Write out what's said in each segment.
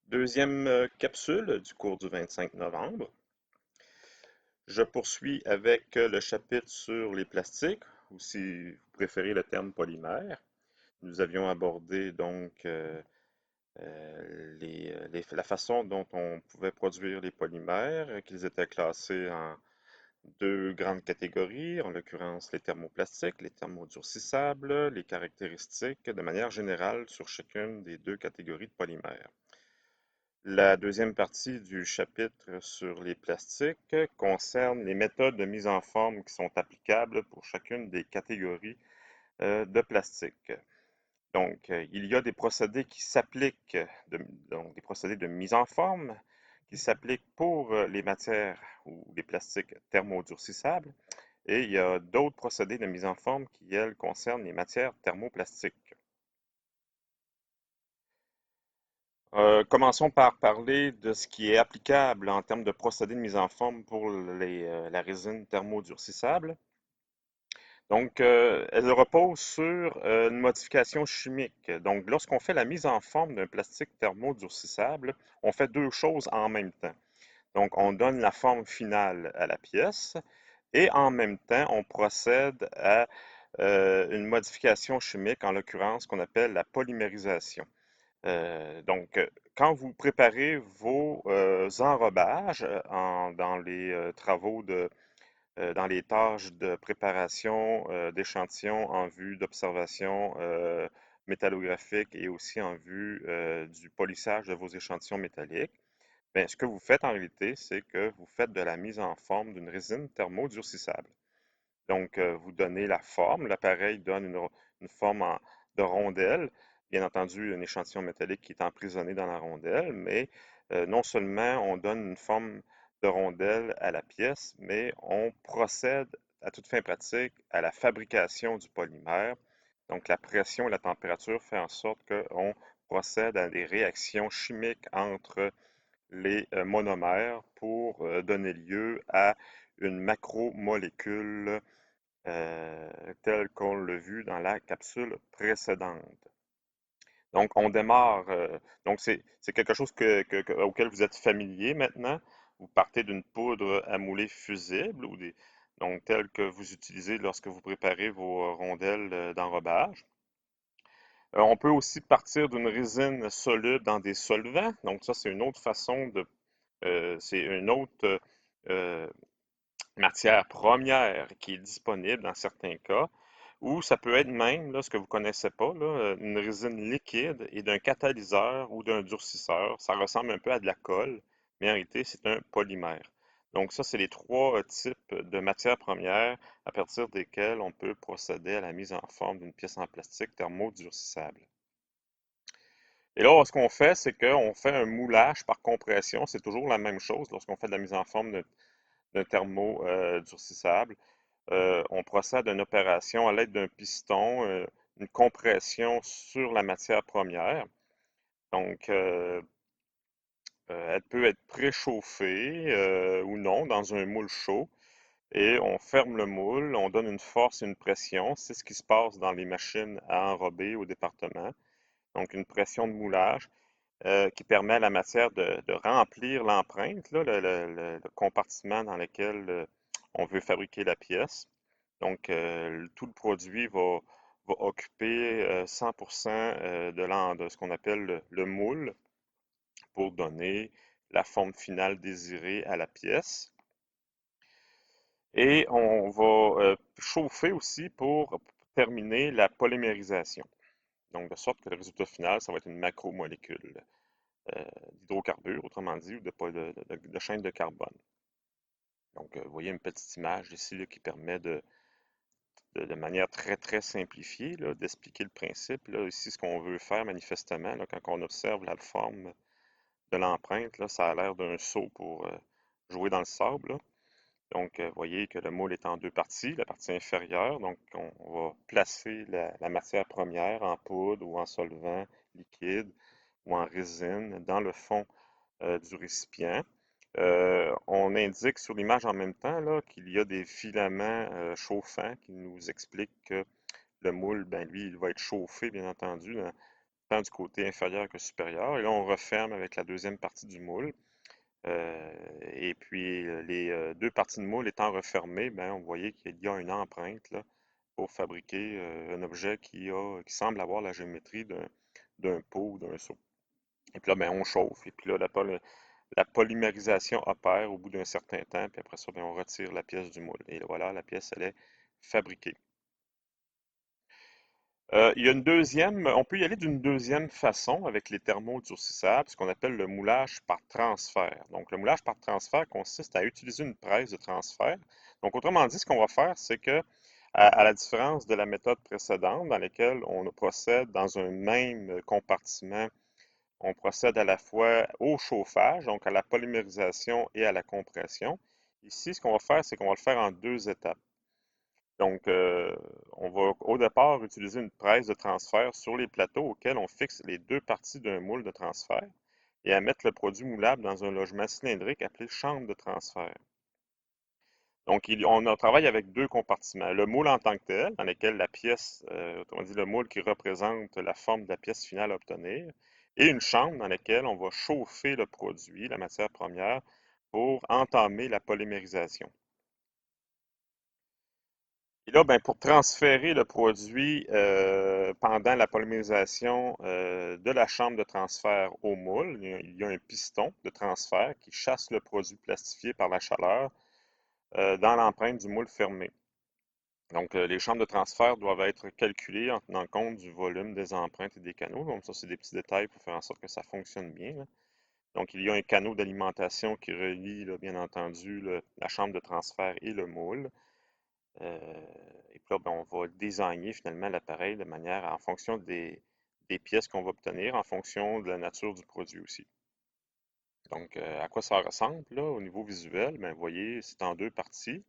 Deuxième capsule du cours du 25 novembre. Je poursuis avec le chapitre sur les plastiques, ou si vous préférez le terme polymère. Nous avions abordé donc la façon dont on pouvait produire les polymères, qu'ils étaient classés en deux grandes catégories, en l'occurrence les thermoplastiques, les thermodurcissables, les caractéristiques de manière générale sur chacune des deux catégories de polymères. La deuxième partie du chapitre sur les plastiques concerne les méthodes de mise en forme qui sont applicables pour chacune des catégories de plastique. Donc, il y a des procédés qui s'appliquent, donc des procédés de mise en forme qui s'appliquent pour les matières ou les plastiques thermodurcissables, et il y a d'autres procédés de mise en forme qui, elles, concernent les matières thermoplastiques. Commençons par parler de ce qui est applicable en termes de procédés de mise en forme pour la résine thermodurcissable. Donc, elle repose sur une modification chimique. Donc, lorsqu'on fait la mise en forme d'un plastique thermodurcissable, on fait deux choses en même temps. Donc, on donne la forme finale à la pièce et en même temps, on procède à une modification chimique, en l'occurrence, qu'on appelle la polymérisation. Donc, quand vous préparez vos enrobages dans les travaux dans les tâches de préparation d'échantillons en vue d'observation métallographique et aussi en vue du polissage de vos échantillons métalliques, bien, ce que vous faites en réalité, c'est que vous faites de la mise en forme d'une résine thermodurcissable. Donc, vous donnez la forme, l'appareil donne une forme de rondelle, bien entendu un échantillon métallique qui est emprisonné dans la rondelle, mais non seulement on donne une forme de rondelle à la pièce, mais on procède à toute fin pratique à la fabrication du polymère. Donc, la pression et la température font en sorte qu'on procède à des réactions chimiques entre les monomères pour donner lieu à une macromolécule tel qu'on l'a vu dans la capsule précédente. Donc, on démarre, donc c'est quelque chose auquel vous êtes familier maintenant. Vous partez d'une poudre à mouler fusible, donc telle que vous utilisez lorsque vous préparez vos rondelles d'enrobage. On peut aussi partir d'une résine solide dans des solvants. Donc, ça, c'est une autre façon c'est une autre euh, matière première qui est disponible dans certains cas, ou ça peut être même, là, ce que vous ne connaissez pas, là, une résine liquide et d'un catalyseur ou d'un durcisseur. Ça ressemble un peu à de la colle, mais en réalité, c'est un polymère. Donc ça, c'est les trois types de matières premières à partir desquelles on peut procéder à la mise en forme d'une pièce en plastique thermodurcissable. Et là, ce qu'on fait, c'est qu'on fait un moulage par compression. C'est toujours la même chose lorsqu'on fait de la mise en forme d'un thermodurcissable. On procède à une opération à l'aide d'un piston, une compression sur la matière première. Donc, elle peut être préchauffée ou non dans un moule chaud. Et on ferme le moule, on donne une force et une pression. C'est ce qui se passe dans les machines à enrober au département. Donc, une pression de moulage qui permet à la matière de remplir l'empreinte, là, le compartiment dans lequel on veut fabriquer la pièce. Donc, tout le produit va occuper 100% de ce qu'on appelle le moule pour donner la forme finale désirée à la pièce. Et on va chauffer aussi pour terminer la polymérisation. Donc, de sorte que le résultat final, ça va être une macromolécule d'hydrocarbures, autrement dit, ou de chaîne de carbone. Donc, vous voyez une petite image ici là, qui permet de manière très, très simplifiée d'expliquer le principe. Là, ici, ce qu'on veut faire manifestement, là, quand on observe la forme de l'empreinte, là, ça a l'air d'un seau pour jouer dans le sable. Là. Donc, vous voyez que le moule est en deux parties. La partie inférieure, donc on va placer la matière première en poudre ou en solvant liquide ou en résine dans le fond du récipient. On indique sur l'image en même temps là, qu'il y a des filaments chauffants qui nous expliquent que le moule, ben, lui, il va être chauffé, bien entendu, tant du côté inférieur que supérieur. Et là, on referme avec la deuxième partie du moule. Et puis, les deux parties de moule étant refermées, ben, on voyait qu'il y a une empreinte là, pour fabriquer un objet qui semble avoir la géométrie d'un pot ou d'un seau. Et puis là, ben, on chauffe. Et puis là, la polymérisation opère au bout d'un certain temps. Puis après ça, ben, on retire la pièce du moule. Et voilà, la pièce, elle est fabriquée. Il y a une deuxième, on peut y aller d'une deuxième façon avec les thermodurcissables, ce qu'on appelle le moulage par transfert. Donc, le moulage par transfert consiste à utiliser une presse de transfert. Donc, autrement dit, ce qu'on va faire, c'est que, à la différence de la méthode précédente, dans laquelle on procède dans un même compartiment, on procède à la fois au chauffage, donc à la polymérisation et à la compression. Ici, ce qu'on va faire, c'est qu'on va le faire en deux étapes. Donc, on va au départ utiliser une presse de transfert sur les plateaux auxquels on fixe les deux parties d'un moule de transfert et à mettre le produit moulable dans un logement cylindrique appelé chambre de transfert. Donc, on travaille avec deux compartiments. Le moule en tant que tel, dans lequel la pièce, autrement dit le moule qui représente la forme de la pièce finale à obtenir, et une chambre dans laquelle on va chauffer le produit, la matière première, pour entamer la polymérisation. Et là, ben, pour transférer le produit pendant la polymérisation de la chambre de transfert au moule, il y a un piston de transfert qui chasse le produit plastifié par la chaleur dans l'empreinte du moule fermé. Donc, les chambres de transfert doivent être calculées en tenant compte du volume des empreintes et des canaux. Donc, ça, c'est des petits détails pour faire en sorte que ça fonctionne bien, là. Donc, il y a un canot d'alimentation qui relie, là, bien entendu, la chambre de transfert et le moule. Euh, et puis là, ben, on va designer finalement l'appareil de manière, en fonction des pièces qu'on va obtenir, en fonction de la nature du produit aussi. Donc, à quoi ça ressemble là, au niveau visuel? Ben, vous voyez, c'est en deux parties.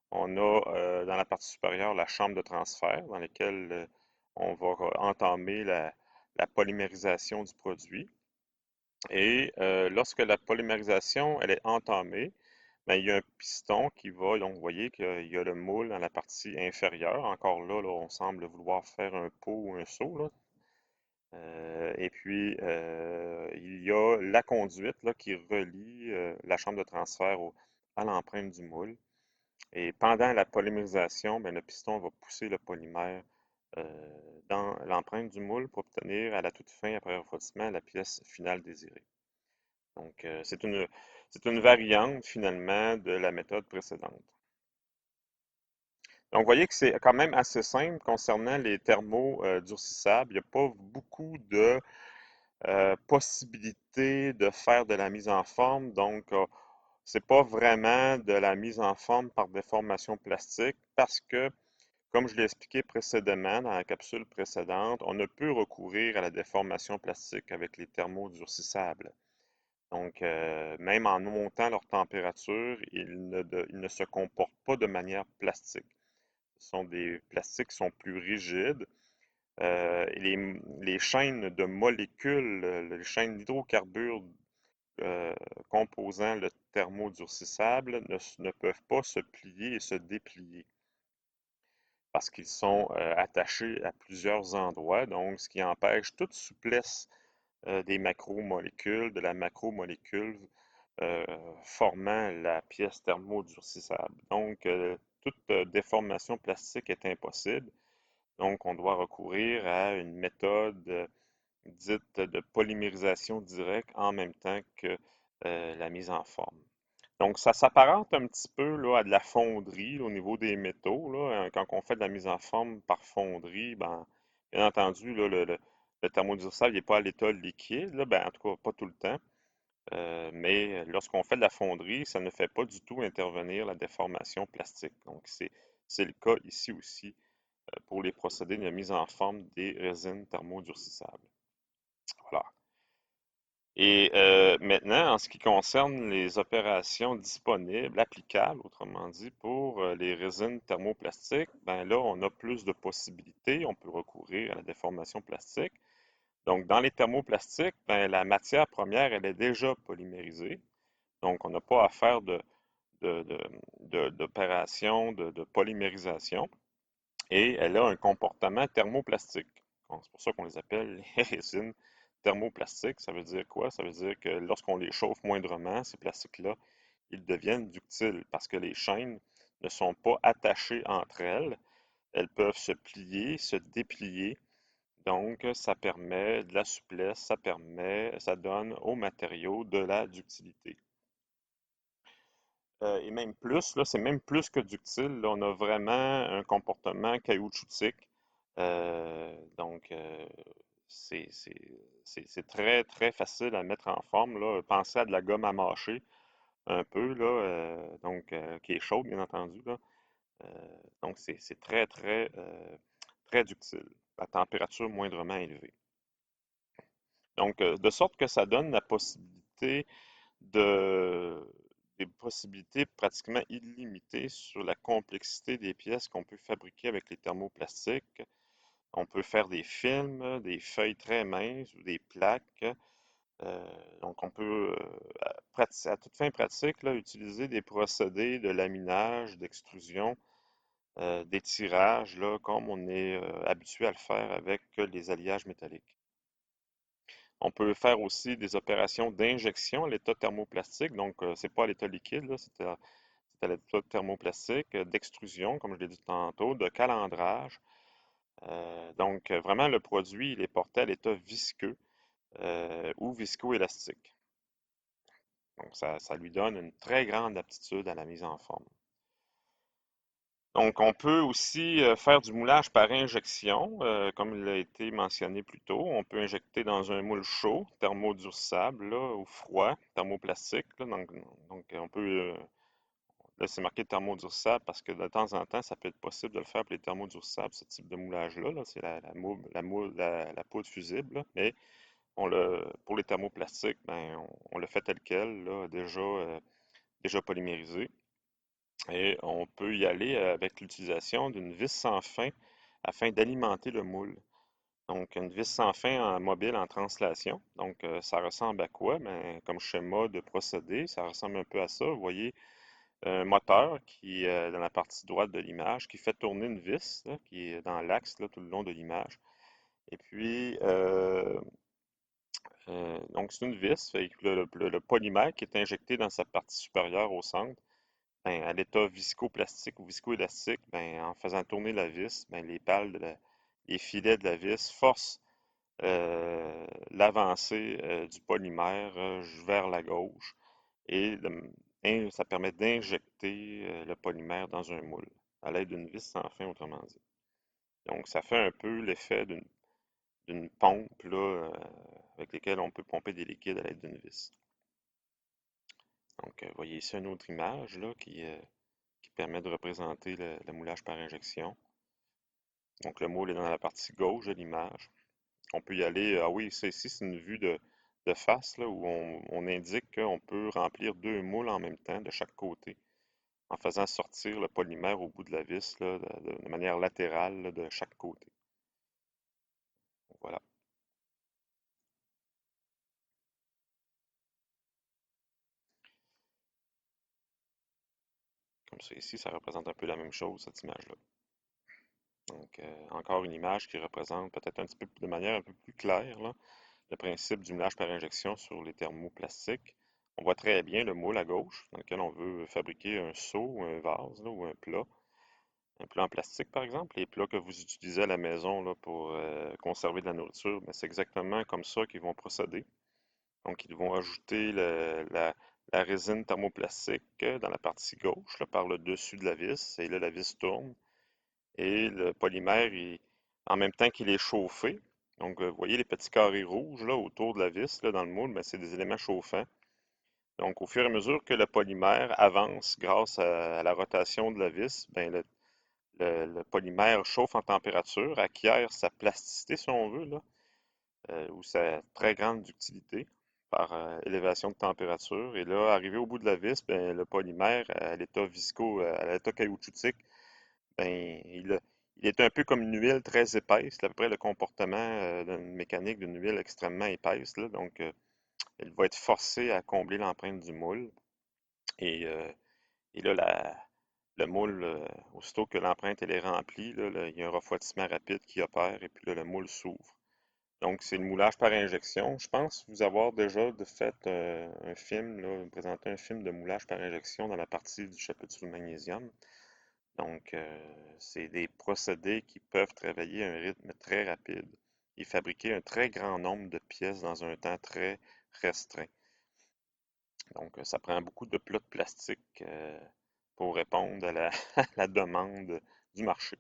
On a dans la partie supérieure la chambre de transfert dans laquelle on va entamer la polymérisation du produit. Et lorsque la polymérisation elle est entamée, ben, il y a un piston qui va, donc vous voyez qu'il y a le moule dans la partie inférieure. Encore là, on semble vouloir faire un pot ou un seau, là. Et puis, il y a la conduite là, qui relie la chambre de transfert à l'empreinte du moule. Et pendant la polymérisation, ben, le piston va pousser le polymère dans l'empreinte du moule pour obtenir à la toute fin, après refroidissement, la pièce finale désirée. Donc, c'est une variante finalement de la méthode précédente. Donc, vous voyez que c'est quand même assez simple concernant les thermos durcissables. Il n'y a pas beaucoup de possibilités de faire de la mise en forme. Donc, c'est pas vraiment de la mise en forme par déformation plastique parce que, comme je l'ai expliqué précédemment dans la capsule précédente, on ne peut recourir à la déformation plastique avec les thermos durcissables. Donc, même en montant leur température, ils ne se comportent pas de manière plastique. Ce sont des plastiques qui sont plus rigides. Et les chaînes de molécules, les chaînes d'hydrocarbures euh, composant le thermodurcissable ne peuvent pas se plier et se déplier parce qu'ils sont attachés à plusieurs endroits, donc ce qui empêche toute souplesse des macromolécules, de la macromolécule euh, formant la pièce thermodurcissable. Donc, toute déformation plastique est impossible. Donc, on doit recourir à une méthode dite de polymérisation directe en même temps que la mise en forme. Donc, ça s'apparente un petit peu là, à de la fonderie là, au niveau des métaux. Là. Quand on fait de la mise en forme par fonderie, ben, bien entendu, là, le thermodurable n'est pas à l'état liquide, là, ben, en tout cas pas tout le temps. Mais lorsqu'on fait de la fonderie, ça ne fait pas du tout intervenir la déformation plastique. Donc, c'est le cas ici aussi pour les procédés de mise en forme des résines thermodurcissables. Voilà. Et maintenant, en ce qui concerne les opérations disponibles, applicables, autrement dit, pour les résines thermoplastiques, ben là, on a plus de possibilités. On peut recourir à la déformation plastique. Donc, dans les thermoplastiques, ben, la matière première, elle est déjà polymérisée. Donc, on n'a pas à faire d'opération de polymérisation. Et elle a un comportement thermoplastique, Bon, c'est pour ça qu'on les appelle les résines thermoplastiques. Ça veut dire quoi? Ça veut dire que lorsqu'on les chauffe moindrement, ces plastiques-là, ils deviennent ductiles parce que les chaînes ne sont pas attachées entre elles. Elles peuvent se plier, se déplier. Donc, ça permet de la souplesse, ça donne au matériau de la ductilité. Et même plus, là, c'est même plus que ductile. Là, on a vraiment un comportement caoutchoutique. Donc, c'est c'est très, très facile à mettre en forme, là. Pensez à de la gomme à mâcher un peu, là, qui est chaude, bien entendu, là. Euh, donc, c'est très, très, très ductile, à température moindrement élevée. Donc, de sorte que ça donne la possibilité de, des possibilités pratiquement illimitées sur la complexité des pièces qu'on peut fabriquer avec les thermoplastiques. On peut faire des films, des feuilles très minces ou des plaques. Euh, donc, on peut, à toute fin pratique, là, utiliser des procédés de laminage, d'extrusion, d'étirage, là, comme on est habitué à le faire avec les alliages métalliques. On peut faire aussi des opérations d'injection à l'état thermoplastique, donc c'est pas à l'état liquide, là, c'est à l'état thermoplastique, d'extrusion, comme je l'ai dit tantôt, de calendrage. Donc vraiment, le produit, il est porté à l'état visqueux ou viscoélastique. Donc ça lui donne une très grande aptitude à la mise en forme. Donc, on peut aussi faire du moulage par injection, comme il a été mentionné plus tôt. On peut injecter dans un moule chaud, thermodurissable, là, ou froid, thermoplastique, là. Donc, on peut, là, c'est marqué thermodurissable parce que de temps en temps, ça peut être possible de le faire pour les thermodurissable, ce type de moulage-là. Là, c'est la poudre fusible, là. Mais pour les thermoplastiques, ben, on le fait tel quel, là, déjà polymérisé. Et on peut y aller avec l'utilisation d'une vis sans fin afin d'alimenter le moule. Donc, une vis sans fin mobile en translation. Donc, ça ressemble à quoi? Ben, comme schéma de procédé, ça ressemble un peu à ça. Vous voyez un moteur qui est dans la partie droite de l'image, qui fait tourner une vis, là, qui est dans l'axe là, tout le long de l'image. Et puis, donc c'est une vis, fait que le polymère qui est injecté dans sa partie supérieure au centre. Ben, à l'état viscoplastique ou viscoélastique, ben, en faisant tourner la vis, ben, les filets de la vis forcent l'avancée du polymère vers la gauche et ça permet d'injecter le polymère dans un moule à l'aide d'une vis sans fin, autrement dit. Donc, ça fait un peu l'effet d'une pompe là, avec laquelle on peut pomper des liquides à l'aide d'une vis. Donc, vous voyez ici une autre image là, qui permet de représenter le moulage par injection. Donc le moule est dans la partie gauche de l'image. On peut y aller, ah oui, ici, c'est une vue de face là, où on indique qu'on peut remplir deux moules en même temps de chaque côté, en faisant sortir le polymère au bout de la vis là, de manière latérale là, de chaque côté. Donc, voilà. Comme ça ici, ça représente un peu la même chose, cette image-là. Donc, encore une image qui représente peut-être un petit peu de manière un peu plus claire là, le principe du moulage par injection sur les thermoplastiques. On voit très bien le moule à gauche, dans lequel on veut fabriquer un seau, un vase là, ou un plat en plastique par exemple. Les plats que vous utilisez à la maison là, pour conserver de la nourriture, ben, c'est exactement comme ça qu'ils vont procéder. Donc, ils vont ajouter la résine thermoplastique dans la partie gauche, là, par le dessus de la vis, et là, la vis tourne. Et le polymère, en même temps qu'il est chauffé, donc vous voyez les petits carrés rouges là, autour de la vis là, dans le moule, ben, c'est des éléments chauffants. Donc au fur et à mesure que le polymère avance grâce à la rotation de la vis, ben, le polymère chauffe en température, acquiert sa plasticité si on veut, là, ou sa très grande ductilité par élévation de température. Et là, arrivé au bout de la vis, ben, le polymère à l'état à l'état caoutchoutique, ben, il est un peu comme une huile très épaisse, c'est à peu près le comportement d'une mécanique d'une huile extrêmement épaisse, là. Donc, il va être forcé à combler l'empreinte du moule. Et, et là, Le moule, aussitôt que l'empreinte elle est remplie, là, il y a un refroidissement rapide qui opère et puis là, le moule s'ouvre. Donc, c'est le moulage par injection. Je pense vous avoir déjà fait un film, là, présenté un film de moulage par injection dans la partie du chapitre sur le magnésium. Donc, c'est des procédés qui peuvent travailler à un rythme très rapide et fabriquer un très grand nombre de pièces dans un temps très restreint. Donc, ça prend beaucoup de plats de plastique pour répondre à la, à la demande du marché.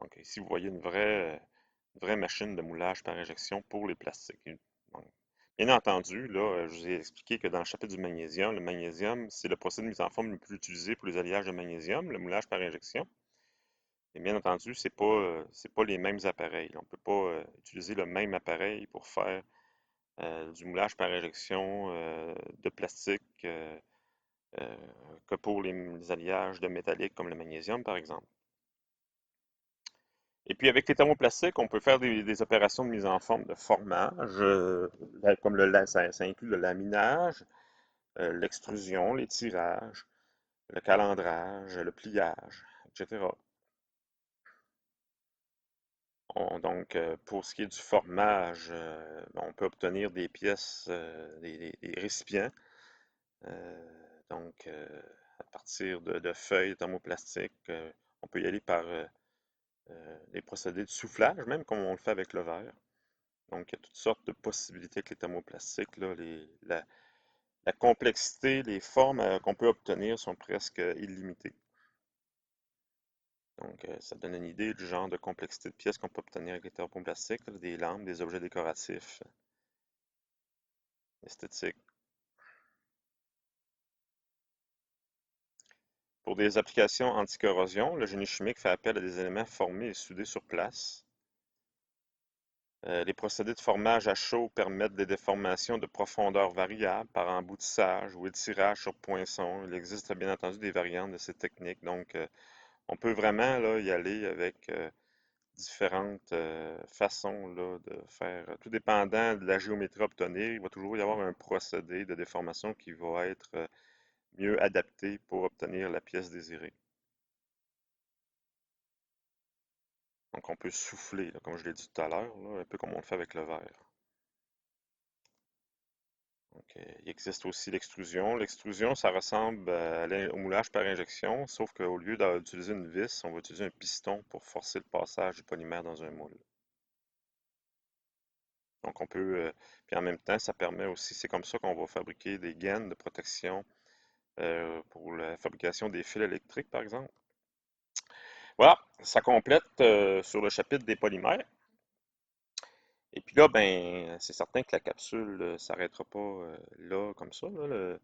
Donc, ici, vous voyez une vraie machine de moulage par injection pour les plastiques. Donc, bien entendu, là, je vous ai expliqué que dans le chapitre du magnésium, le magnésium, c'est le procédé de mise en forme le plus utilisé pour les alliages de magnésium, le moulage par injection. Et bien entendu, c'est pas les mêmes appareils. On ne peut pas utiliser le même appareil pour faire du moulage par injection de plastique euh, que pour les alliages de métalliques comme le magnésium, par exemple. Et puis avec les thermoplastiques, on peut faire des opérations de mise en forme de formage, comme ça inclut le laminage, l'extrusion, les tirages, le calendrage, le pliage, etc. Donc, pour ce qui est du formage, on peut obtenir des pièces, des récipients, donc à partir de feuilles thermoplastiques. On peut y aller par des procédés de soufflage, même comme on le fait avec le verre. Donc, il y a toutes sortes de possibilités avec les thermoplastiques, là. La complexité, les formes qu'on peut obtenir sont presque illimitées. Donc, ça donne une idée du genre de complexité de pièces qu'on peut obtenir avec les thermoplastiques, là, des lampes, des objets décoratifs, esthétiques. Pour des applications anti-corrosion, le génie chimique fait appel à des éléments formés et soudés sur place. Les procédés de formage à chaud permettent des déformations de profondeur variables par emboutissage ou étirage sur poinçon. Il existe bien entendu des variantes de ces techniques. Donc, on peut vraiment là, y aller avec différentes façons là, de faire. Tout dépendant de la géométrie à obtenir, il va toujours y avoir un procédé de déformation qui va être mieux adapté pour obtenir la pièce désirée. Donc, on peut souffler, là, comme je l'ai dit tout à l'heure, là, un peu comme on le fait avec le verre. Donc, il existe aussi l'extrusion. L'extrusion, ça ressemble au moulage par injection, sauf qu'au lieu d'utiliser une vis, on va utiliser un piston pour forcer le passage du polymère dans un moule. Donc, on peut, puis en même temps, ça permet aussi, c'est comme ça qu'on va fabriquer des gaines de protection pour la fabrication des fils électriques, par exemple. Voilà, ça complète sur le chapitre des polymères. Et puis là, ben, c'est certain que la capsule ne s'arrêtera pas là, comme ça. Là,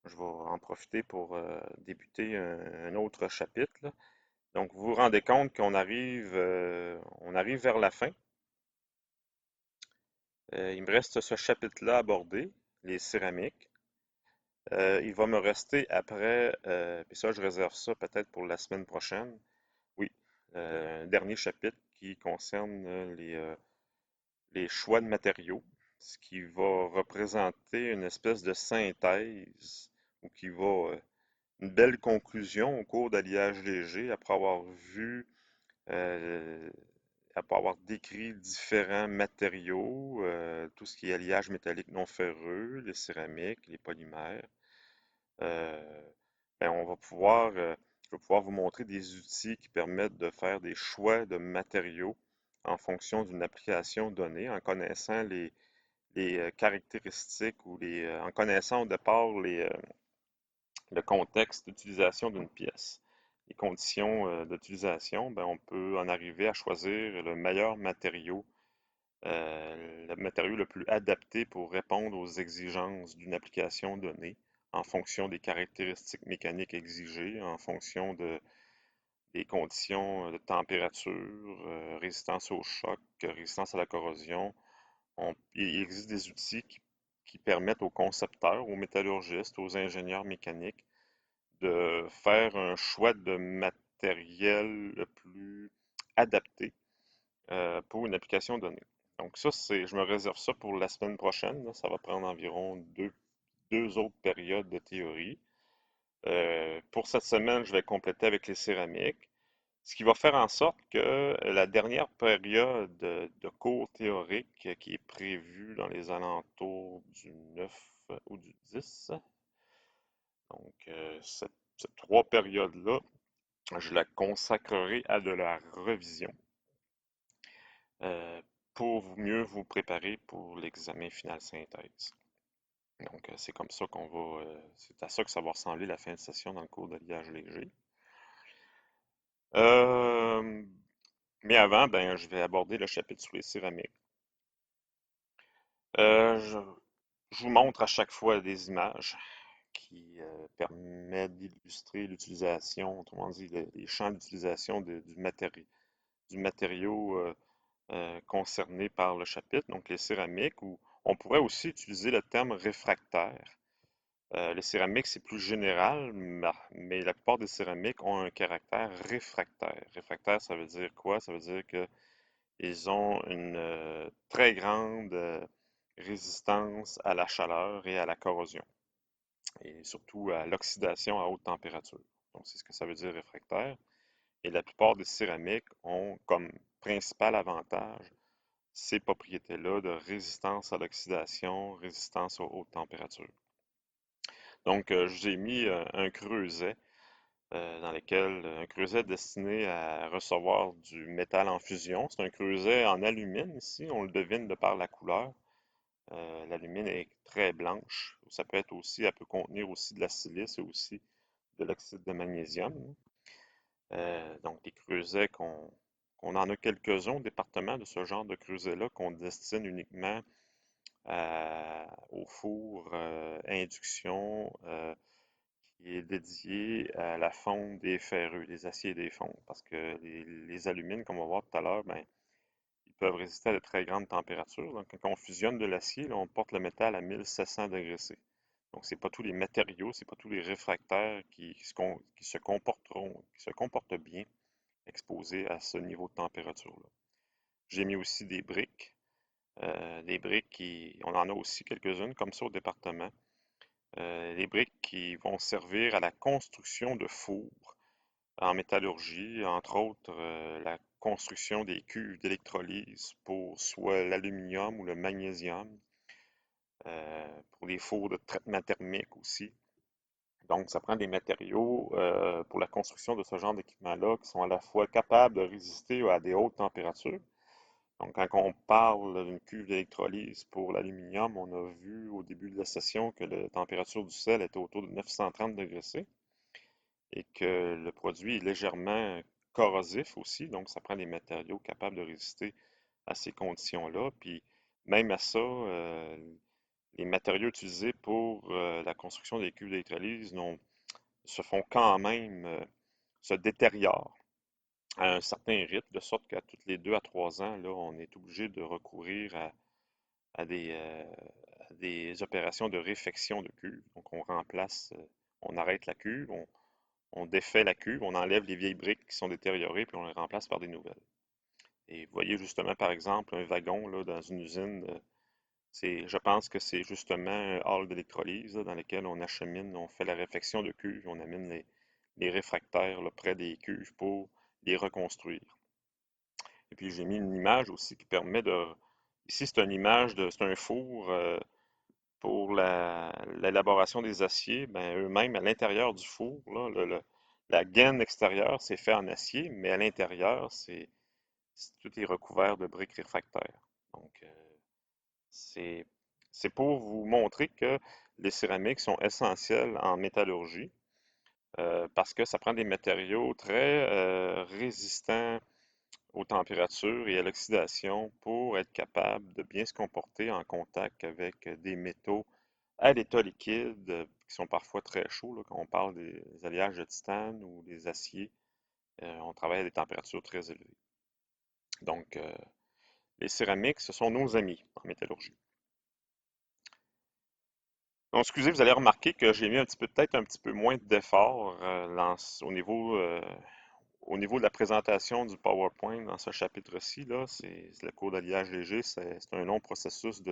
je vais en profiter pour débuter un autre chapitre, là. Donc, vous vous rendez compte on arrive vers la fin. Il me reste ce chapitre-là à aborder, les céramiques. Il va me rester après, puis ça, je réserve ça peut-être pour la semaine prochaine. Oui, un dernier chapitre qui concerne les choix de matériaux, ce qui va représenter une espèce de synthèse ou qui va une belle conclusion au cours d'alliage léger après avoir vu, euh, après avoir décrit différents matériaux, tout ce qui est alliage métallique non ferreux, les céramiques, les polymères. euh, ben, je vais pouvoir vous montrer des outils qui permettent de faire des choix de matériaux en fonction d'une application donnée, en connaissant les caractéristiques ou en connaissant au départ le contexte d'utilisation d'une pièce, les conditions d'utilisation, ben, on peut en arriver à choisir le matériau le plus adapté pour répondre aux exigences d'une application donnée, en fonction des caractéristiques mécaniques exigées, en fonction des conditions de température, résistance au choc, résistance à la corrosion. Il existe des outils qui permettent aux concepteurs, aux métallurgistes, aux ingénieurs mécaniques de faire un choix de matériel le plus adapté pour une application donnée. Donc ça, je me réserve ça pour la semaine prochaine, là. Ça va prendre environ deux autres périodes de théorie. Pour cette semaine, je vais compléter avec les céramiques, ce qui va faire en sorte que la dernière période de cours théorique qui est prévue dans les alentours du 9 ou du 10, donc cette trois périodes-là, je la consacrerai à de la revision euh, pour mieux vous préparer pour l'examen final synthèse. Donc, c'est comme ça qu'on va, c'est à ça que ça va ressembler la fin de session dans le cours d'alliage léger. Euh, mais avant, ben, je vais aborder le chapitre sur les céramiques. Euh, je, je vous montre à chaque fois des images qui permettent d'illustrer l'utilisation, autrement dit, les champs d'utilisation du matériau concerné par le chapitre, donc les céramiques, ou on pourrait aussi utiliser le terme réfractaire. Les céramiques, c'est plus général, mais la plupart des céramiques ont un caractère réfractaire. Réfractaire, ça veut dire quoi? Ça veut dire qu'ils ont une très grande résistance à la chaleur et à la corrosion, et surtout à l'oxydation à haute température. Donc, c'est ce que ça veut dire réfractaire. Et la plupart des céramiques ont comme principal avantage ces propriétés-là de résistance à l'oxydation, résistance aux hautes températures. Donc, j'ai mis un creuset dans lequel un creuset destiné à recevoir du métal en fusion. C'est un creuset en alumine ici, on le devine de par la couleur. L'alumine est très blanche. Ça peut être aussi, elle peut contenir aussi de la silice et aussi de l'oxyde de magnésium. Donc, les creusets qu'on en a quelques-uns au département de ce genre de creuset-là qu'on destine uniquement au four induction qui est dédié à la fonte des ferreux, des aciers et des fontes. Parce que les alumines, comme on va voir tout à l'heure, ben, ils peuvent résister à de très grandes températures. Donc, quand on fusionne de l'acier, là, on porte le métal à 1700 degrés C. Donc, c'est pas tous les matériaux, c'est pas tous les réfractaires qui se comportent bien exposés à ce niveau de température-là. J'ai mis aussi des briques on en a aussi quelques-unes comme ça au département. Des briques qui vont servir à la construction de fours en métallurgie, entre autres la construction des cuves d'électrolyse pour soit l'aluminium ou le magnésium, pour les fours de traitement thermique aussi. Donc, ça prend des matériaux pour la construction de ce genre d'équipement-là qui sont à la fois capables de résister à des hautes températures. Donc, quand on parle d'une cuve d'électrolyse pour l'aluminium, on a vu au début de la session que la température du sel était autour de 930 degrés C et que le produit est légèrement corrosif aussi. Donc, ça prend des matériaux capables de résister à ces conditions-là. Puis, même à ça, les matériaux utilisés pour la construction des cuves d'électrolyse se font quand même, se détériorent à un certain rythme, de sorte qu'à toutes les 2 à 3 ans, là, on est obligé de recourir à à des opérations de réfection de cuve. Donc, on remplace, on arrête la cuve, on défait la cuve, on enlève les vieilles briques qui sont détériorées, puis on les remplace par des nouvelles. Et vous voyez justement, par exemple, un wagon là, dans une usine, je pense que c'est justement un hall d'électrolyse là, dans lequel on achemine, on fait la réfection de cuves, on amène les réfractaires là, près des cuves pour les reconstruire. Et puis j'ai mis une image aussi qui permet de... Ici, c'est une image c'est un four pour l'élaboration des aciers. Ben, eux-mêmes, à l'intérieur du four, là, la gaine extérieure, c'est fait en acier, mais à l'intérieur, tout est recouvert de briques réfractaires. Donc, c'est, c'est pour vous montrer que les céramiques sont essentielles en métallurgie parce que ça prend des matériaux très résistants aux températures et à l'oxydation pour être capable de bien se comporter en contact avec des métaux à l'état liquide qui sont parfois très chauds. Là, quand on parle des alliages de titane ou des aciers, on travaille à des températures très élevées. Donc, les céramiques, ce sont nos amis en métallurgie. Donc, excusez, vous allez remarquer que j'ai mis peut-être un petit peu moins d'effort au niveau de la présentation du PowerPoint dans ce chapitre-ci. Là, c'est le cours d'alliage léger, c'est un long processus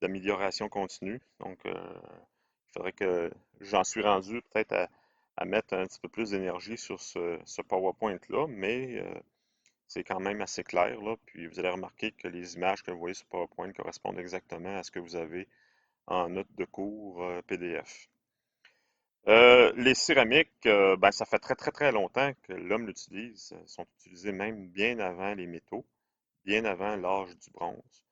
d'amélioration continue. Donc, Il faudrait que j'en suis rendu peut-être à mettre un petit peu plus d'énergie sur ce PowerPoint-là, mais c'est quand même assez clair, là. Puis vous allez remarquer que les images que vous voyez sur PowerPoint correspondent exactement à ce que vous avez en note de cours PDF. Les céramiques, ben, ça fait très très très longtemps que l'homme l'utilise. Ils sont utilisés même bien avant les métaux, bien avant l'âge du bronze.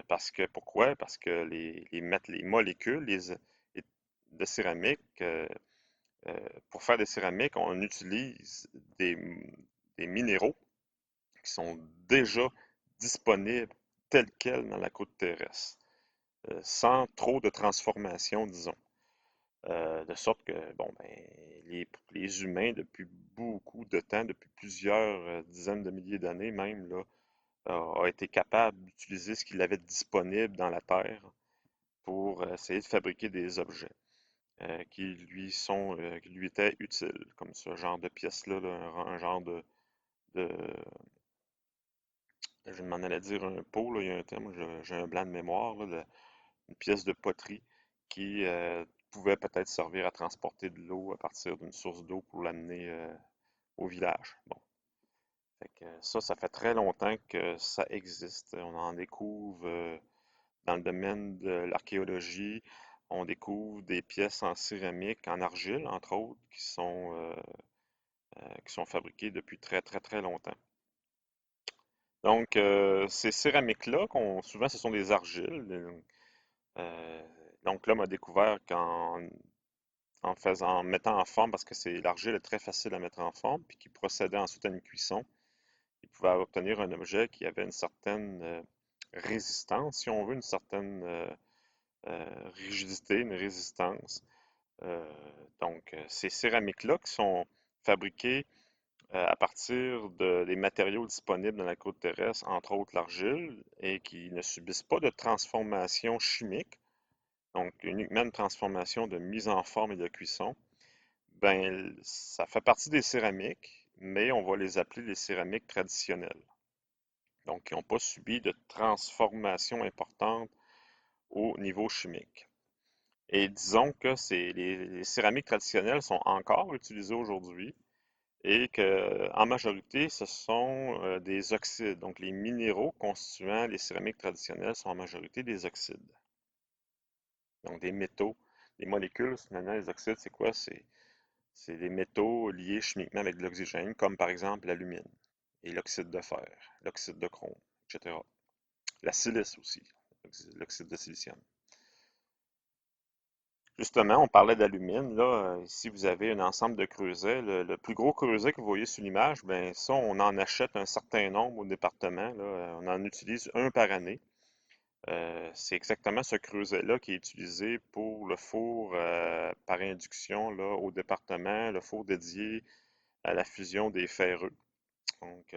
Parce que pourquoi? Parce que les molécules de céramique, pour faire des céramiques, on utilise des, des minéraux qui sont déjà disponibles tels quels dans la croûte terrestre, sans trop de transformation, disons. De sorte que, bon, ben, les humains, depuis beaucoup de temps, depuis plusieurs dizaines de milliers d'années même, là, a été capable d'utiliser ce qu'il avait disponible dans la Terre pour essayer de fabriquer des objets qui lui étaient utiles, comme ce genre de pièce-là, là, un genre de, je m'en allais dire un pot, là, il y a un terme, j'ai un blanc de mémoire, là, une pièce de poterie qui pouvait peut-être servir à transporter de l'eau à partir d'une source d'eau pour l'amener au village. Bon. Fait que ça fait très longtemps que ça existe. On en découvre dans le domaine de l'archéologie. On découvre des pièces en céramique, en argile, entre autres, qui sont fabriquées depuis très, très, très longtemps. Donc, ces céramiques-là, souvent, ce sont des argiles. Euh, donc, l'homme a découvert en mettant en forme, parce que l'argile est très facile à mettre en forme, puis qui procédait ensuite à une cuisson, il pouvait obtenir un objet qui avait une certaine résistance, si on veut, une certaine rigidité, une résistance. Euh, donc, ces céramiques-là qui sont fabriquées à partir des matériaux disponibles dans la croûte terrestre, entre autres l'argile, et qui ne subissent pas de transformation chimique, donc uniquement une transformation de mise en forme et de cuisson, ben, ça fait partie des céramiques, mais on va les appeler les céramiques traditionnelles. Donc, qui n'ont pas subi de transformation importante au niveau chimique. Et disons que les céramiques traditionnelles sont encore utilisées aujourd'hui et que, en majorité, ce sont des oxydes. Donc, les minéraux constituant les céramiques traditionnelles sont en majorité des oxydes. Donc, des métaux, des molécules. Maintenant, les oxydes, c'est quoi? C'est des métaux liés chimiquement avec de l'oxygène, comme par exemple l'alumine et l'oxyde de fer, l'oxyde de chrome, etc. La silice aussi, l'oxyde de silicium. Justement, on parlait d'alumine. Là, ici, vous avez un ensemble de creusets. Le plus gros creuset que vous voyez sur l'image, ben ça, on en achète un certain nombre au département. Là. On en utilise un par année. C'est exactement ce creuset-là qui est utilisé pour le four par induction là, au département, le four dédié à la fusion des ferreux. Donc,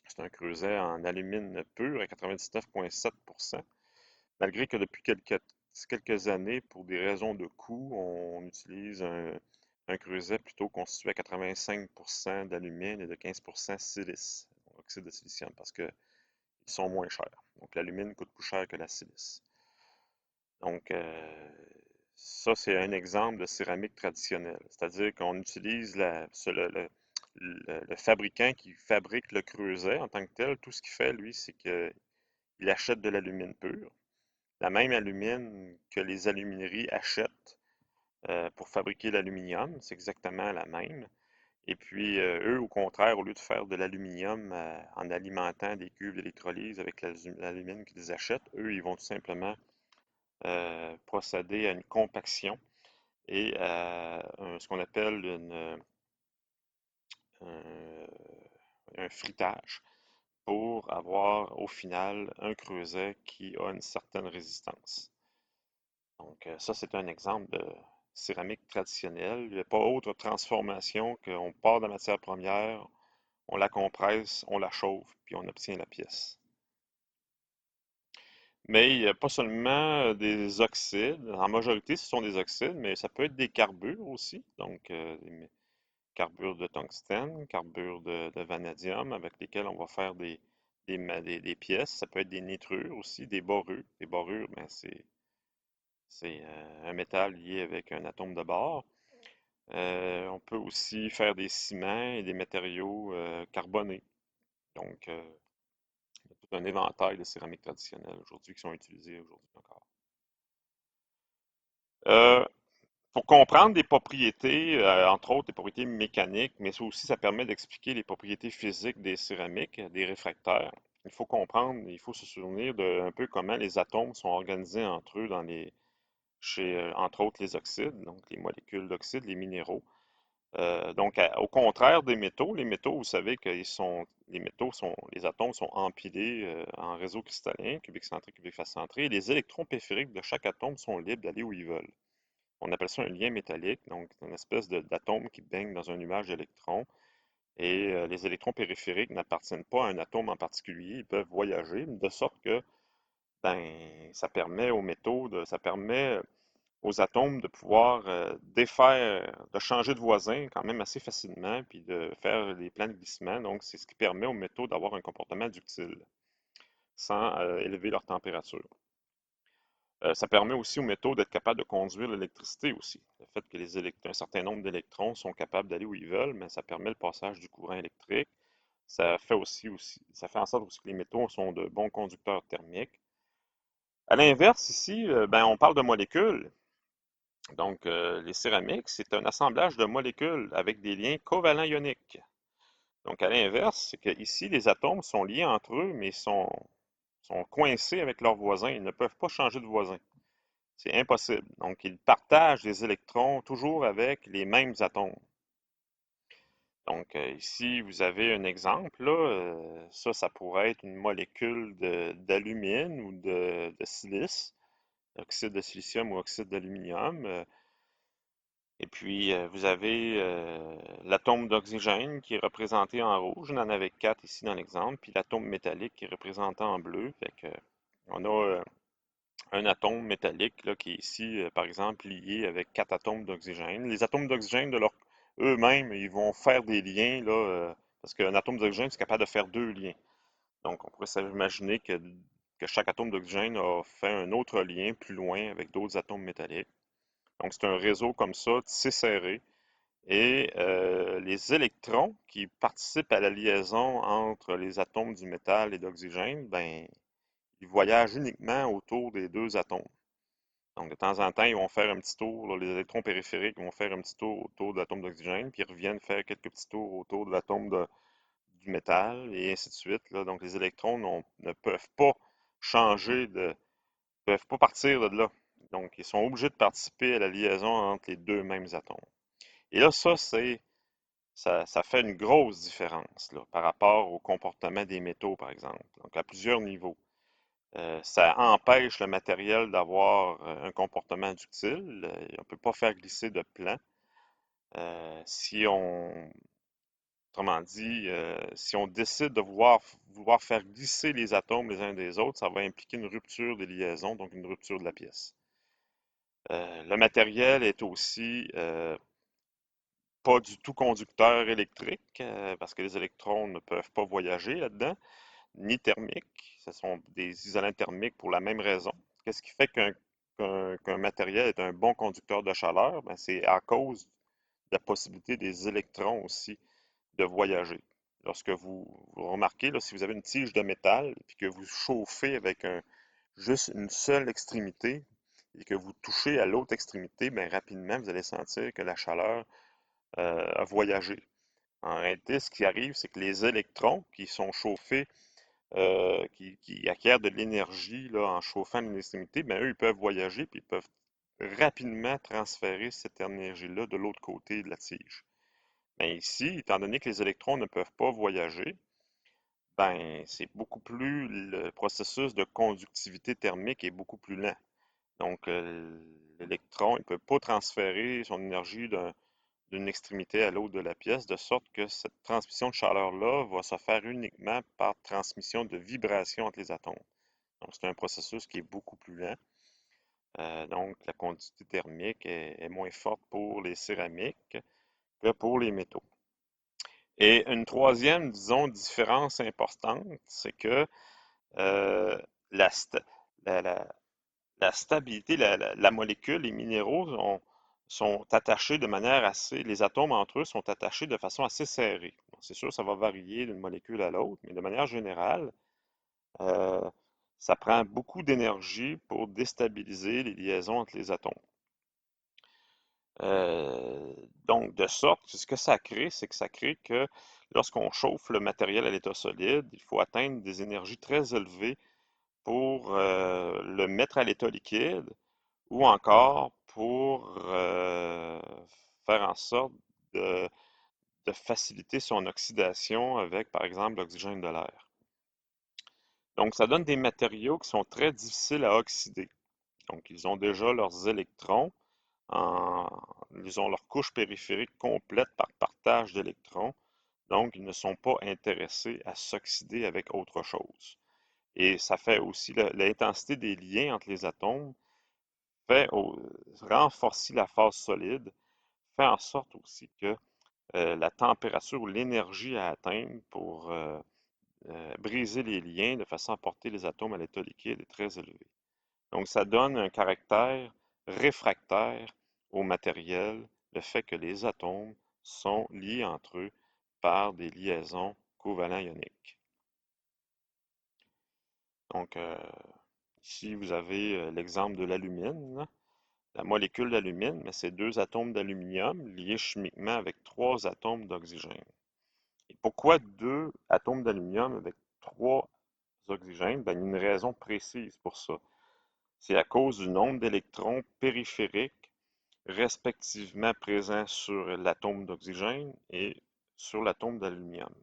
c'est un creuset en alumine pur à 99,7%. Malgré que depuis quelques années, pour des raisons de coût, on utilise un creuset plutôt constitué à 85% d'alumine et de 15% silice, oxyde de silicium, parce qu'ils sont moins chers. Donc l'alumine coûte plus cher que la silice. Donc ça, c'est un exemple de céramique traditionnelle. C'est-à-dire qu'on utilise le fabricant qui fabrique le creuset en tant que tel. Tout ce qu'il fait, lui, c'est qu'il achète de l'alumine pure, la même alumine que les alumineries achètent pour fabriquer l'aluminium, c'est exactement la même. Et puis, eux, au contraire, au lieu de faire de l'aluminium en alimentant des cuves d'électrolyse avec l'alumine qu'ils achètent, eux, ils vont tout simplement procéder à une compaction et à ce qu'on appelle un, un fritage pour avoir au final un creuset qui a une certaine résistance. Donc, ça, c'est un exemple de céramique traditionnelle. Il n'y a pas autre transformation qu'on part de la matière première, on la compresse, on la chauffe, puis on obtient la pièce. Mais il n'y a pas seulement des oxydes. En majorité, ce sont des oxydes, mais ça peut être des carbures aussi. Donc, des carbures de tungstène, carbures de vanadium, avec lesquels on va faire des pièces. Ça peut être des nitrures aussi, des borures. Des borures, ben, C'est un métal lié avec un atome de bore. On peut aussi faire des ciments et des matériaux carbonés. Donc, il y a tout un éventail de céramiques traditionnelles aujourd'hui qui sont utilisées aujourd'hui encore. Euh, pour comprendre des propriétés, entre autres des propriétés mécaniques, mais ça aussi, ça permet d'expliquer les propriétés physiques des céramiques, des réfractaires. Il faut se souvenir de un peu comment les atomes sont organisés entre eux chez, entre autres, les oxydes, donc les molécules d'oxyde, les minéraux. Donc, au contraire des métaux, les métaux, vous savez que les atomes sont empilés en réseau cristallin, cubique centré, cubique face centré, et les électrons périphériques de chaque atome sont libres d'aller où ils veulent. On appelle ça un lien métallique, donc c'est une espèce d'atome qui baigne dans un nuage d'électrons, et les électrons périphériques n'appartiennent pas à un atome en particulier, ils peuvent voyager, de sorte que ça permet aux métaux, ça permet aux atomes de pouvoir défaire, de changer de voisin quand même assez facilement, puis de faire les plans de glissement. Donc, c'est ce qui permet aux métaux d'avoir un comportement ductile sans élever leur température. Ça permet aussi aux métaux d'être capables de conduire l'électricité aussi. Le fait que un certain nombre d'électrons sont capables d'aller où ils veulent, mais ça permet le passage du courant électrique. Ça fait en sorte aussi que les métaux sont de bons conducteurs thermiques. À l'inverse, ici, on parle de molécules. Donc, les céramiques, c'est un assemblage de molécules avec des liens covalents ioniques. Donc, à l'inverse, c'est que ici, les atomes sont liés entre eux, mais sont coincés avec leurs voisins. Ils ne peuvent pas changer de voisin. C'est impossible. Donc, ils partagent les électrons toujours avec les mêmes atomes. Donc, ici, vous avez un exemple. Là, ça pourrait être une molécule d'alumine ou de silice, oxyde de silicium ou oxyde d'aluminium. Et puis, vous avez l'atome d'oxygène qui est représenté en rouge. On en avait quatre ici dans l'exemple. Puis l'atome métallique qui est représenté en bleu. Fait que, on a un atome métallique là, qui est ici, par exemple, lié avec quatre atomes d'oxygène. Les atomes d'oxygène, eux-mêmes, ils vont faire des liens, là, parce qu'un atome d'oxygène, c'est capable de faire deux liens. Donc, on pourrait s'imaginer que chaque atome d'oxygène a fait un autre lien plus loin avec d'autres atomes métalliques. Donc, c'est un réseau comme ça, tissé serré. Et les électrons qui participent à la liaison entre les atomes du métal et d'oxygène, ils voyagent uniquement autour des deux atomes. Donc, de temps en temps, ils vont faire un petit tour, là, les électrons périphériques vont faire un petit tour autour de l'atome d'oxygène, puis ils reviennent faire quelques petits tours autour de du métal, et ainsi de suite, là. Donc, les électrons ne peuvent pas changer peuvent pas partir de là. Donc, ils sont obligés de participer à la liaison entre les deux mêmes atomes. Et là, ça fait une grosse différence là, par rapport au comportement des métaux, par exemple. Donc, à plusieurs niveaux. Ça empêche le matériel d'avoir un comportement ductile. On ne peut pas faire glisser de plan. Si on, autrement dit, si on décide de vouloir faire glisser les atomes les uns des autres, ça va impliquer une rupture des liaisons, donc une rupture de la pièce. Le matériel est aussi pas du tout conducteur électrique, parce que les électrons ne peuvent pas voyager là-dedans, ni thermique. Ce sont des isolants thermiques pour la même raison. Qu'est-ce qui fait qu'un matériel est un bon conducteur de chaleur? C'est à cause de la possibilité des électrons aussi de voyager. Lorsque vous remarquez, là, si vous avez une tige de métal et que vous chauffez avec juste une seule extrémité et que vous touchez à l'autre extrémité, rapidement, vous allez sentir que la chaleur a voyagé. En réalité, ce qui arrive, c'est que les électrons qui sont chauffés, qui acquièrent de l'énergie là, en chauffant une extrémité, eux, ils peuvent voyager puis ils peuvent rapidement transférer cette énergie-là de l'autre côté de la tige. Mais ici, étant donné que les électrons ne peuvent pas voyager, c'est beaucoup plus, le processus de conductivité thermique est beaucoup plus lent. Donc, l'électron, il ne peut pas transférer son énergie d'une extrémité à l'autre de la pièce, de sorte que cette transmission de chaleur-là va se faire uniquement par transmission de vibrations entre les atomes. Donc, c'est un processus qui est beaucoup plus lent. Donc, la conductivité thermique est moins forte pour les céramiques que pour les métaux. Et une troisième, disons, différence importante, c'est que euh, la, sta- la- la- la stabilité, la molécule, les minéraux sont attachés de manière assez, les atomes entre eux sont attachés de façon assez serrée. Bon, c'est sûr, ça va varier d'une molécule à l'autre, mais de manière générale, euh, ça prend beaucoup d'énergie pour déstabiliser les liaisons entre les atomes. Donc, de sorte que ce que ça crée, c'est que ça crée que lorsqu'on chauffe le matériel à l'état solide, il faut atteindre des énergies très élevées pour le mettre à l'état liquide ou encore pour faire en sorte de, de faciliter son oxydation avec, par exemple, l'oxygène de l'air. Donc, ça donne des matériaux qui sont très difficiles à oxyder. Donc, ils ont déjà leurs électrons, en- ils ont leur couche périphérique complète par partage d'électrons. Donc, ils ne sont pas intéressés à s'oxyder avec autre chose. Et ça fait aussi l'intensité des liens entre les atomes fait renforcer la phase solide, fait en sorte aussi que la température ou l'énergie à atteindre pour briser les liens de façon à porter les atomes à l'état liquide est très élevée. Donc, ça donne un caractère réfractaire au matériel, le fait que les atomes sont liés entre eux par des liaisons covalents ioniques. Donc, ici, vous avez l'exemple de l'alumine, là. La molécule d'alumine, mais c'est deux atomes d'aluminium liés chimiquement avec trois atomes d'oxygène. Et pourquoi deux atomes d'aluminium avec trois oxygènes? Ben, il y a une raison précise pour ça. C'est à cause du nombre d'électrons périphériques respectivement présents sur l'atome d'oxygène et sur l'atome d'aluminium.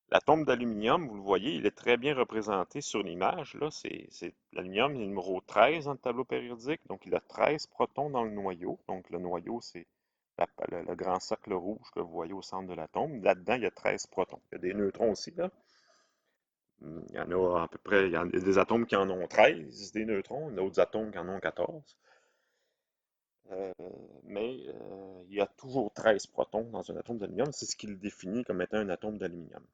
L'atome d'aluminium, vous le voyez, il est très bien représenté sur l'image. Là, c'est l'aluminium, il est numéro 13 dans le tableau périodique. Donc, il a 13 protons dans le noyau. Donc, le noyau, c'est le grand cercle rouge que vous voyez au centre de l'atome. Là-dedans, il y a 13 protons. Il y a des neutrons aussi, là. Il y en a à peu près, il y a des atomes qui en ont 13, des neutrons, d'autres atomes qui en ont 14. Euh, mais il y a toujours 13 protons dans un atome d'aluminium. C'est ce qui le définit comme étant un atome d'aluminium.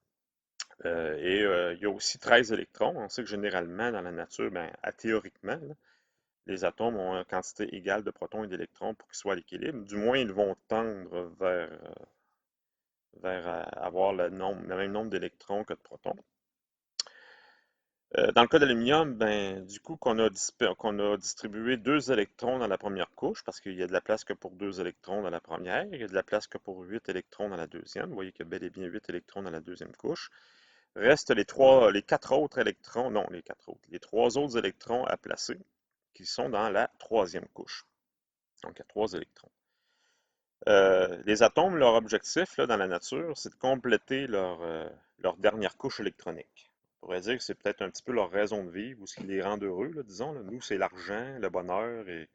Il y a aussi 13 électrons. On sait que généralement, dans la nature, ben, théoriquement, là, les atomes ont une quantité égale de protons et d'électrons pour qu'ils soient à l'équilibre. Du moins, ils vont tendre vers avoir le même nombre d'électrons que de protons. Dans le cas d'aluminium, ben, du coup, qu'on a distribué deux électrons dans la première couche, parce qu'il y a de la place que pour deux électrons dans la première, il y a de la place que pour 8 électrons dans la deuxième. Vous voyez qu'il y a bel et bien 8 électrons dans la deuxième couche. Restent les quatre autres électrons, non, les quatre autres, les trois autres électrons à placer, qui sont dans la troisième couche. Donc, il y a trois électrons. Les atomes, leur objectif là, dans la nature, c'est de compléter leur dernière couche électronique. On pourrait dire que c'est peut-être un petit peu leur raison de vivre ou ce qui les rend heureux, là, disons. Là. Nous, c'est l'argent, le bonheur et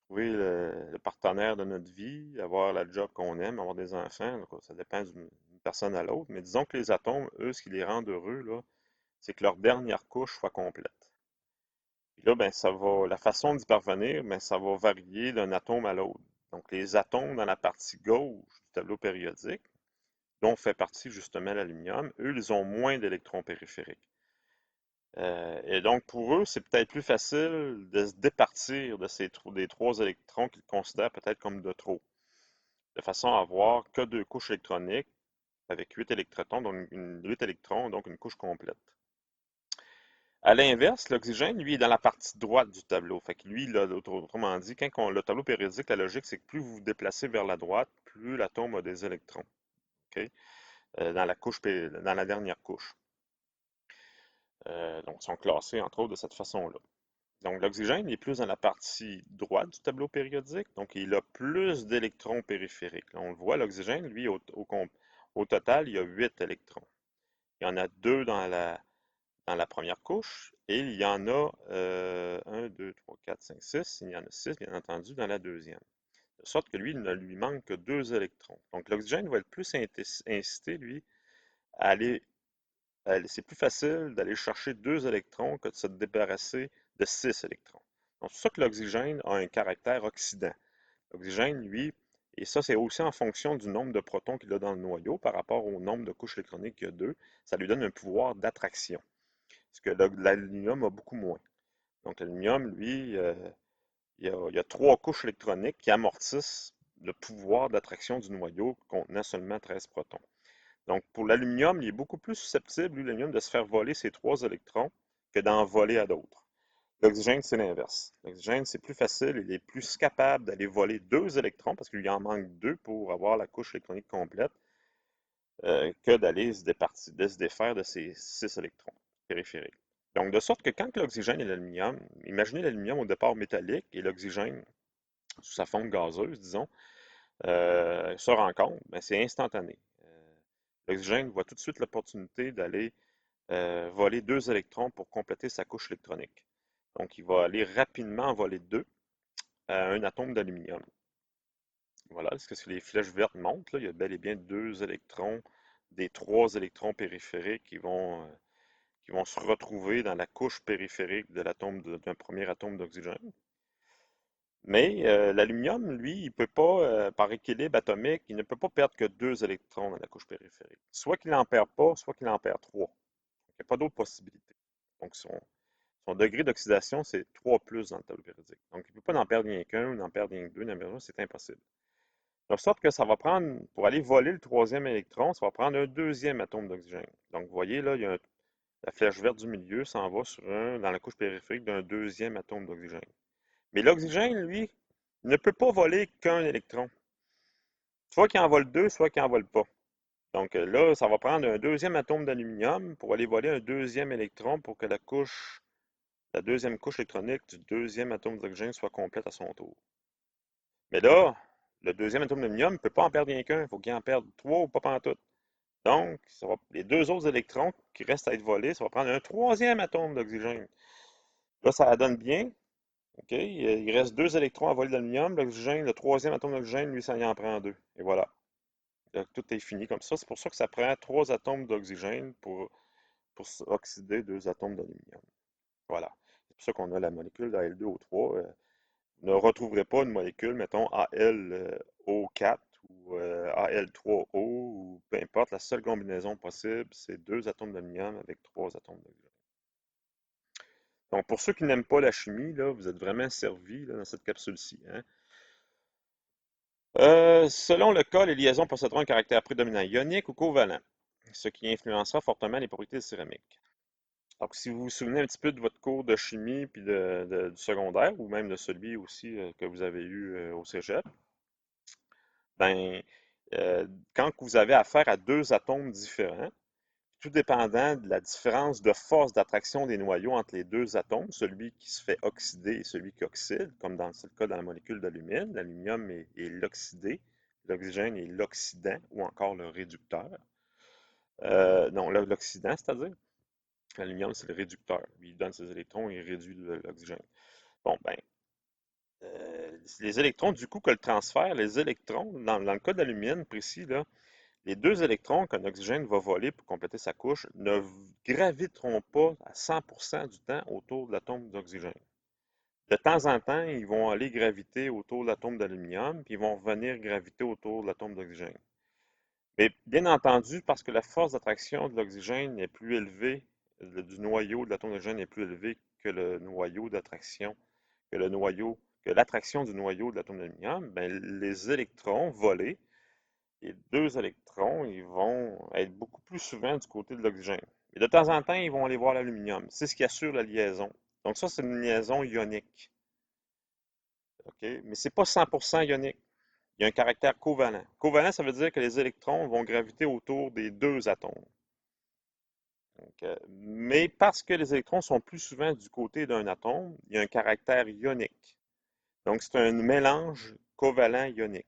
trouver le partenaire de notre vie, avoir la job qu'on aime, avoir des enfants. Donc, ça dépend d'une personne à l'autre. Mais disons que les atomes, eux, ce qui les rend heureux, là, c'est que leur dernière couche soit complète. Puis là, ben, la façon d'y parvenir, ben, ça va varier d'un atome à l'autre. Donc, les atomes dans la partie gauche du tableau périodique, dont fait partie justement l'aluminium, eux, ils ont moins d'électrons périphériques. Et donc, pour eux, c'est peut-être plus facile de se départir de des trois électrons qu'ils considèrent peut-être comme de trop, de façon à avoir que deux couches électroniques avec 8 électrons, donc une couche complète. À l'inverse, l'oxygène, lui, est dans la partie droite du tableau. Fait que lui, là, autrement dit, le tableau périodique, la logique, c'est que plus vous vous déplacez vers la droite, plus l'atome a des électrons. OK? Dans la dernière couche. Donc, ils sont classés, entre autres, de cette façon-là. Donc, l'oxygène il est plus dans la partie droite du tableau périodique, donc il a plus d'électrons périphériques. Là, on le voit, l'oxygène, lui, au total, il y a 8 électrons. Il y en a 2 dans la première couche et il y en a 1, 2, 3, 4, 5, 6. Il y en a 6, bien entendu, dans la deuxième. De sorte que lui, il ne lui manque que 2 électrons. Donc, l'oxygène va être plus incité, lui, à aller c'est plus facile d'aller chercher 2 électrons que de se débarrasser de 6 électrons. Donc, c'est pour ça que l'oxygène a un caractère oxydant. L'oxygène, lui, et ça, c'est aussi en fonction du nombre de protons qu'il a dans le noyau par rapport au nombre de couches électroniques qu'il y a deux, ça lui donne un pouvoir d'attraction, ce que l'aluminium a beaucoup moins. Donc l'aluminium, lui, il y a trois couches électroniques qui amortissent le pouvoir d'attraction du noyau contenant seulement 13 protons. Donc pour l'aluminium, il est beaucoup plus susceptible, lui, l'aluminium, de se faire voler ses trois électrons que d'en voler à d'autres. L'oxygène, c'est l'inverse. L'oxygène, c'est plus facile, il est plus capable d'aller voler deux électrons parce qu'il lui en manque deux pour avoir la couche électronique complète que d'aller de se défaire de ces six électrons périphériques. Donc, de sorte que quand l'oxygène et l'aluminium, imaginez l'aluminium au départ métallique et l'oxygène sous sa forme gazeuse, disons, se rencontrent, ben, c'est instantané. L'oxygène voit tout de suite l'opportunité d'aller voler deux électrons pour compléter sa couche électronique. Donc, il va aller rapidement voler deux à un atome d'aluminium. Voilà, ce que les flèches vertes montrent, là, il y a bel et bien deux électrons des trois électrons périphériques qui vont se retrouver dans la couche périphérique de l'atome d'un premier atome d'oxygène. Mais l'aluminium, lui, il peut pas, par équilibre atomique, il ne peut pas perdre que deux électrons dans la couche périphérique. Soit qu'il n'en perd pas, soit qu'il en perd trois. Il n'y a pas d'autre possibilité. Donc, son degré d'oxydation, c'est 3 plus dans le tableau périodique. Donc, il ne peut pas en perdre rien qu'un, ou n'en perdre rien que deux, n'en perdre un, c'est impossible. De sorte que ça va prendre, pour aller voler le troisième électron, ça va prendre un deuxième atome d'oxygène. Donc, vous voyez, là, la flèche verte du milieu s'en va dans la couche périphérique d'un deuxième atome d'oxygène. Mais l'oxygène, lui, ne peut pas voler qu'un électron. Soit qu'il en vole deux, soit qu'il n'en vole pas. Donc là, ça va prendre un deuxième atome d'aluminium pour aller voler un deuxième électron pour que la deuxième couche électronique du deuxième atome d'oxygène soit complète à son tour. Mais là, le deuxième atome d'aluminium ne peut pas en perdre rien qu'un, il faut qu'il en perde trois ou pas pantoute. Donc, les deux autres électrons qui restent à être volés, ça va prendre un troisième atome d'oxygène. Là, ça donne bien. OK? Il reste deux électrons à voler d'aluminium. L'oxygène, le troisième atome d'oxygène, lui, ça y en prend deux. Et voilà. Là, tout est fini comme ça. C'est pour ça que ça prend trois atomes d'oxygène pour oxyder deux atomes d'aluminium. Voilà. C'est pour ça qu'on a la molécule d'Al2O3. Vous ne retrouverez pas une molécule, mettons, AlO4 ou Al3O ou peu importe. La seule combinaison possible, c'est deux atomes d'aluminium avec trois atomes d'oxygène. Donc, pour ceux qui n'aiment pas la chimie, là, vous êtes vraiment servis là, dans cette capsule-ci. Hein. Selon le cas, les liaisons posséderont un caractère prédominant ionique ou covalent, ce qui influencera fortement les propriétés de céramique. Donc, si vous vous souvenez un petit peu de votre cours de chimie puis du secondaire, ou même de celui aussi que vous avez eu au cégep, ben, euh, quand vous avez affaire à deux atomes différents, tout dépendant de la différence de force d'attraction des noyaux entre les deux atomes, celui qui se fait oxyder et celui qui oxyde, comme dans le cas dans la molécule d'alumine, l'aluminium est l'oxydé, l'oxygène est l'oxydant ou encore le réducteur. Non, l'oxydant, c'est-à-dire, l'aluminium, c'est le réducteur. Il donne ses électrons et il réduit l'oxygène. Bon, ben, les électrons, du coup, que le transfert, les électrons, dans le cas d'alumine précis, là, les deux électrons qu'un oxygène va voler pour compléter sa couche ne graviteront pas à 100% du temps autour de l'atome d'oxygène. De temps en temps, ils vont aller graviter autour de l'atome d'aluminium, puis ils vont revenir graviter autour de l'atome d'oxygène. Mais bien entendu, parce que la force d'attraction de l'oxygène est plus élevée, du noyau de l'atome d'oxygène est plus élevée que le noyau d'attraction, que l'attraction du noyau de l'atome d'aluminium, ben, les électrons volés, les deux électrons, ils vont être beaucoup plus souvent du côté de l'oxygène. Et de temps en temps, ils vont aller voir l'aluminium. C'est ce qui assure la liaison. Donc ça, c'est une liaison ionique. OK? Mais ce n'est pas 100% ionique. Il y a un caractère covalent. Covalent, ça veut dire que les électrons vont graviter autour des deux atomes. Donc, mais parce que les électrons sont plus souvent du côté d'un atome, il y a un caractère ionique. Donc, c'est un mélange covalent ionique.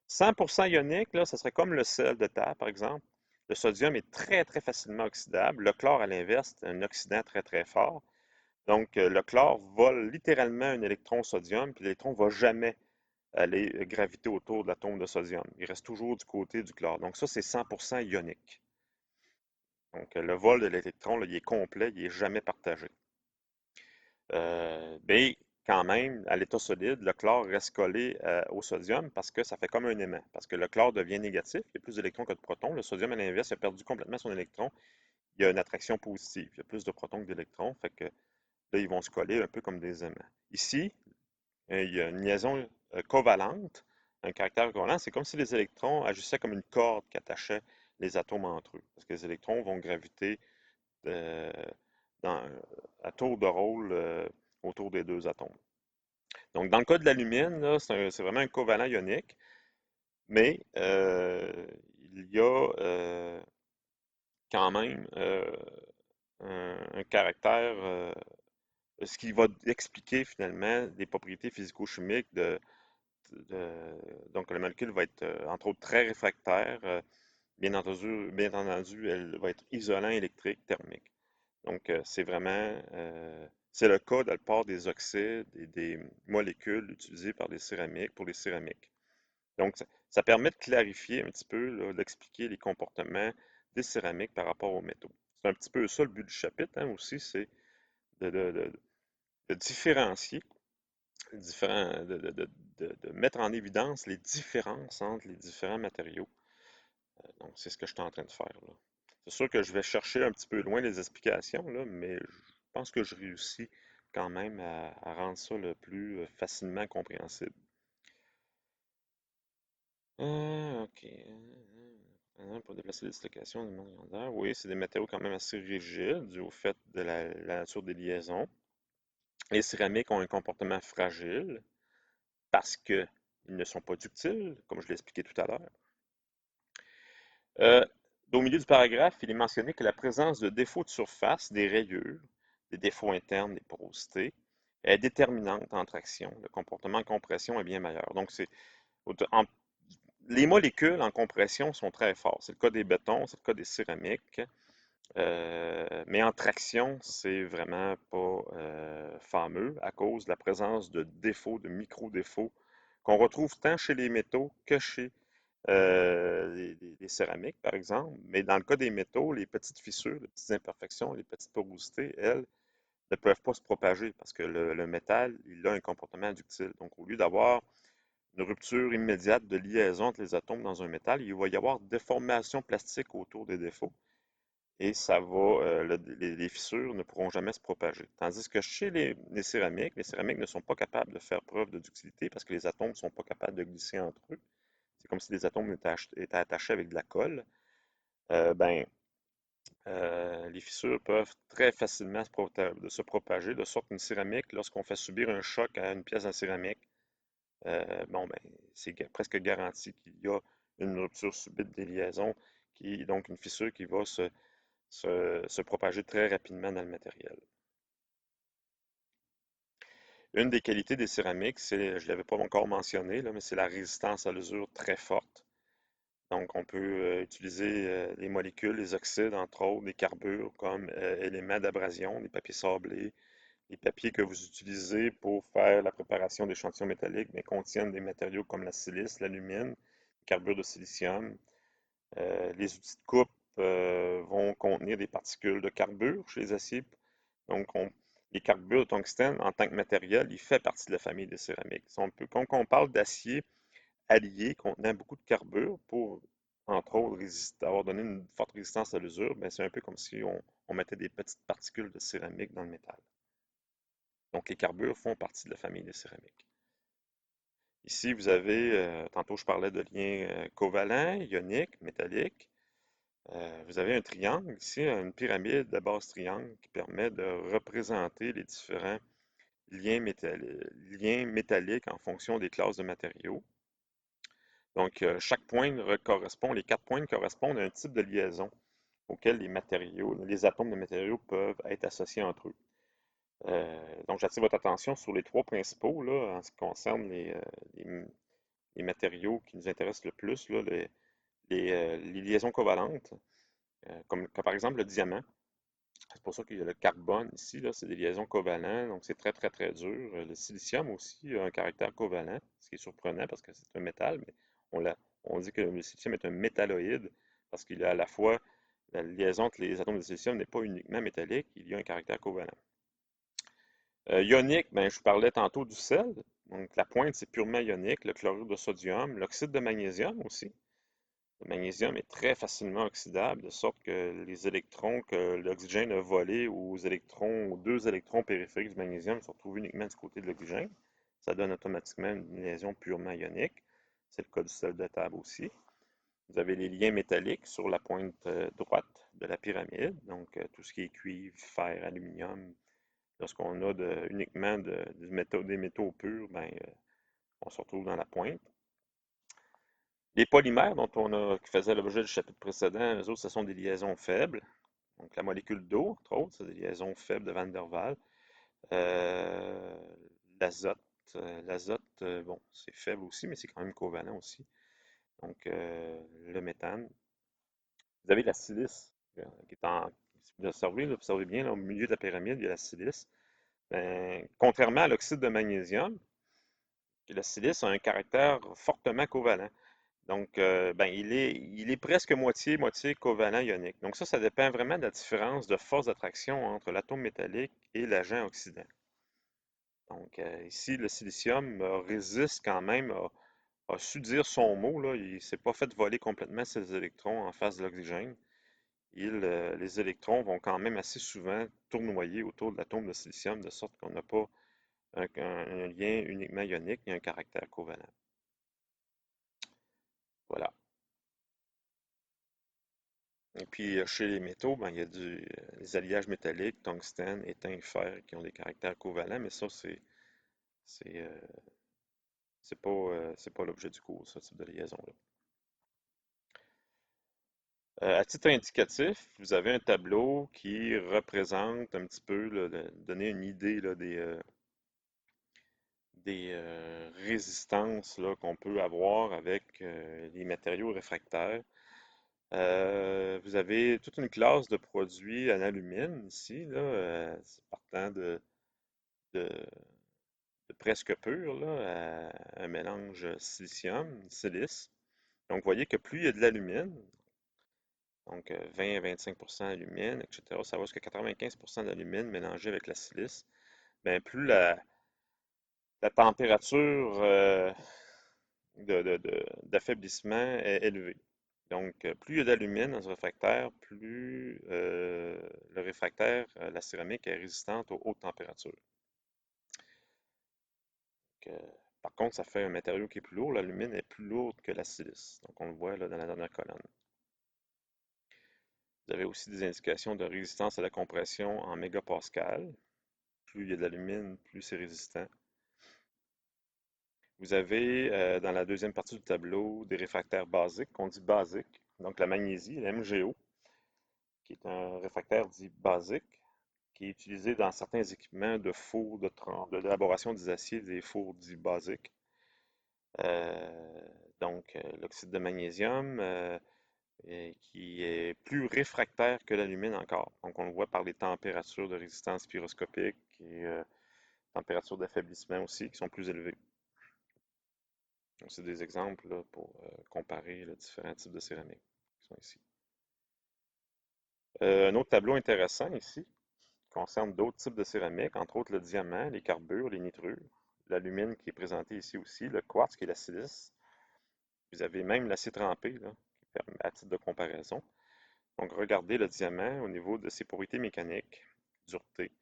100% ionique, là, ça serait comme le sel de terre, par exemple. Le sodium est très, très facilement oxydable. Le chlore, à l'inverse, c'est un oxydant très, très fort. Donc, le chlore vole littéralement un électron au sodium, puis l'électron ne va jamais aller graviter autour de l'atome de sodium. Il reste toujours du côté du chlore. Donc, ça, c'est 100% ionique. Donc, le vol de l'électron, là, il est complet, il n'est jamais partagé. Mais quand même, à l'état solide, le chlore reste collé au sodium parce que ça fait comme un aimant. Parce que le chlore devient négatif, il y a plus d'électrons que de protons. Le sodium, à l'inverse, il a perdu complètement son électron. Il y a une attraction positive. Il y a plus de protons que d'électrons. Fait que Là, ils vont se coller un peu comme des aimants. Ici, il y a une liaison covalente, un caractère covalent. C'est comme si les électrons agissaient comme une corde qui attachait les atomes entre eux. Parce que les électrons vont graviter euh, dans- à tour de rôle autour des deux atomes. Donc, dans le cas de l'alumine, là, c'est vraiment un covalent ionique, mais il y a quand même un caractère, ce qui va expliquer finalement les propriétés physico-chimiques donc la molécule va être entre autres très réfractaire. Bien entendu, elle va être isolant électrique, thermique. Donc c'est vraiment, c'est le cas de la part des oxydes et des molécules utilisées par les céramiques pour les céramiques. Donc ça permet de clarifier un petit peu, là, d'expliquer les comportements des céramiques par rapport aux métaux. C'est un petit peu ça le but du chapitre, hein, aussi, c'est de, de- de- de différencier, de mettre en évidence les différences entre les différents matériaux. Donc, c'est ce que je suis en train de faire, là. C'est sûr que je vais chercher un petit peu loin les explications, là, mais je pense que je réussis quand même à rendre ça le plus facilement compréhensible. OK. Pour déplacer les dislocations de monde grandeur. Oui, c'est des matériaux quand même assez rigides dû au fait de la nature des liaisons. Les céramiques ont un comportement fragile parce qu'ils ne sont pas ductiles, comme je l'ai expliqué tout à l'heure. Euh, Au milieu du paragraphe, il est mentionné que la présence de défauts de surface, des rayures, des défauts internes, des porosités, est déterminante en traction. Le comportement en compression est bien meilleur. Donc, en- les molécules en compression sont très fortes. C'est le cas des bétons, c'est le cas des céramiques. Mais en traction, c'est vraiment pas fameux à cause de la présence de défauts, de micro-défauts qu'on retrouve tant chez les métaux que chez les céramiques, par exemple. Mais dans le cas des métaux, les petites fissures, les petites imperfections, les petites porosités, elles, ne peuvent pas se propager parce que le métal, il a un comportement ductile. Donc, au lieu d'avoir une rupture immédiate de liaison entre les atomes dans un métal, il va y avoir déformation plastique autour des défauts et ça va, les fissures ne pourront jamais se propager. Tandis que chez les céramiques ne sont pas capables de faire preuve de ductilité parce que les atomes ne sont pas capables de glisser entre eux. C'est comme si les atomes étaient attachés avec de la colle. Ben, les fissures peuvent très facilement se propager, de sorte qu'une céramique, lorsqu'on fait subir un choc à une pièce en céramique, bon, ben, c'est presque garanti qu'il y a une rupture subite des liaisons, donc une fissure qui va se propager très rapidement dans le matériel. Une des qualités des céramiques, je ne l'avais pas encore mentionné, là, mais c'est la résistance à l'usure très forte. Donc, on peut utiliser les molécules, les oxydes, entre autres, des carbures comme éléments d'abrasion, des papiers sablés, les papiers que vous utilisez pour faire la préparation d'échantillons métalliques, mais contiennent des matériaux comme la silice, l'alumine, les carbures de silicium. Les outils de coupe vont contenir des particules de carbure chez les aciers. Donc, les carbures de tungstène, en tant que matériel, il fait partie de la famille des céramiques. Quand on parle d'acier allié contenant beaucoup de carbure pour, entre autres, avoir donné une forte résistance à l'usure, ben, c'est un peu comme si on mettait des petites particules de céramique dans le métal. Donc, les carbures font partie de la famille des céramiques. Ici, vous avez, tantôt je parlais de liens covalents, ioniques, métalliques. Vous avez un triangle ici, une pyramide de base triangle qui permet de représenter les différents liens métalliques en fonction des classes de matériaux. Donc, chaque pointe correspond, les quatre pointes correspondent à un type de liaison auquel les atomes de matériaux peuvent être associés entre eux. Donc, j'attire votre attention sur les trois principaux, là, en ce qui concerne les- les matériaux qui nous intéressent le plus, là, les liaisons covalentes, comme par exemple le diamant. C'est pour ça qu'il y a le carbone ici, là, c'est des liaisons covalentes, donc c'est très très très dur. Le silicium aussi a un caractère covalent, ce qui est surprenant parce que c'est un métal, mais on, on dit que le silicium est un métalloïde parce qu'il a à la fois la liaison entre les atomes de silicium n'est pas uniquement métallique, il y a un caractère covalent. Ionique, ben, je vous parlais tantôt du sel, donc la pointe c'est purement ionique, le chlorure de sodium, l'oxyde de magnésium aussi. Le magnésium est très facilement oxydable, de sorte que les électrons que l'oxygène a volés aux deux électrons périphériques du magnésium se retrouvent uniquement du côté de l'oxygène. Ça donne automatiquement une liaison purement ionique. C'est le cas du sel de table aussi. Vous avez les liens métalliques sur la pointe droite de la pyramide, donc tout ce qui est cuivre, fer, aluminium. Lorsqu'on a uniquement des métaux purs, ben, on se retrouve dans la pointe. Les polymères qui faisaient l'objet du chapitre précédent, eux autres, ce sont des liaisons faibles. Donc la molécule d'eau, entre autres, c'est des liaisons faibles de Van der Waals. Euh, l'azote, bon, c'est faible aussi, mais c'est quand même covalent aussi. Donc le méthane. Vous avez la silice, qui est en. Si vous observez bien, là, au milieu de la pyramide, il y a la silice. Ben, contrairement à l'oxyde de magnésium, la silice a un caractère fortement covalent. Donc, ben, il est presque moitié-moitié covalent ionique. Donc ça dépend vraiment de la différence de force d'attraction entre l'atome métallique et l'agent oxydant. Donc, ici, le silicium résiste quand même, a su dire son mot, là. Il ne s'est pas fait voler complètement ses électrons en face de l'oxygène. Les électrons vont quand même assez souvent tournoyer autour de l'atome de silicium, de sorte qu'on n'a pas un lien uniquement ionique, il y a un caractère covalent. Voilà. Et puis, chez les métaux, ben, il y a les alliages métalliques, tungstène, étain, fer, qui ont des caractères covalents, mais ça, c'est, euh, c'est pas l'objet du cours, ce type de liaison-là. À titre indicatif, vous avez un tableau qui représente un petit peu, là, donner une idée là, des résistances là, qu'on peut avoir avec les matériaux réfractaires. Vous avez toute une classe de produits en alumine ici, là, partant de, de presque pur, là, à un mélange silicium, silice. Donc, vous voyez que plus il y a de l'alumine, donc 20 à 25% d'alumine, etc., ça va jusqu'à 95% d'alumine mélangé avec la silice, bien, plus la température d'affaiblissement est élevée. Donc, plus il y a d'alumine dans un réfractaire, plus le réfractaire, la céramique, est résistante aux hautes températures. Donc, par contre, ça fait un matériau qui est plus lourd. L'alumine est plus lourde que la silice. Donc, on le voit là, dans la dernière colonne. Vous avez aussi des indications de résistance à la compression en mégapascal. Plus il y a de l'alumine, plus c'est résistant. Vous avez dans la deuxième partie du tableau des réfractaires basiques, qu'on dit basiques. Donc, la magnésie, la MgO, qui est un réfractaire dit basique, qui est utilisé dans certains équipements de fours d'élaboration des aciers, des fours dits basiques. Euh, donc, l'oxyde de magnésium, qui est plus réfractaire que l'alumine encore. Donc, on le voit par les températures de résistance pyroscopique et températures d'affaiblissement aussi qui sont plus élevées. Donc, c'est des exemples là, pour comparer les différents types de céramique qui sont ici. Un autre tableau intéressant ici concerne d'autres types de céramique, entre autres le diamant, les carbures, les nitrures, l'alumine qui est présenté ici aussi, le quartz qui est la silice. Vous avez même l'acier trempé là, qui permet, à titre de comparaison. Donc, regardez le diamant au niveau de ses propriétés mécaniques, dureté,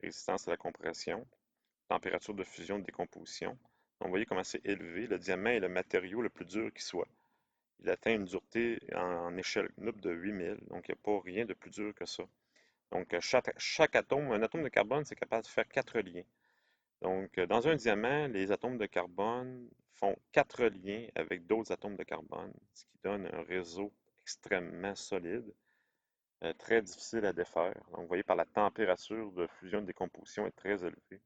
résistance à la compression, température de fusion de décomposition. Donc, vous voyez comment c'est élevé. Le diamant est le matériau le plus dur qui soit. Il atteint une dureté en échelle Knup de 8000, donc il n'y a pas rien de plus dur que ça. Donc, chaque atome, un atome de carbone, c'est capable de faire 4 liens. Donc, dans un diamant, les atomes de carbone font 4 liens avec d'autres atomes de carbone, ce qui donne un réseau extrêmement solide, très difficile à défaire. Donc, vous voyez, par la température de fusion de décomposition est très élevée.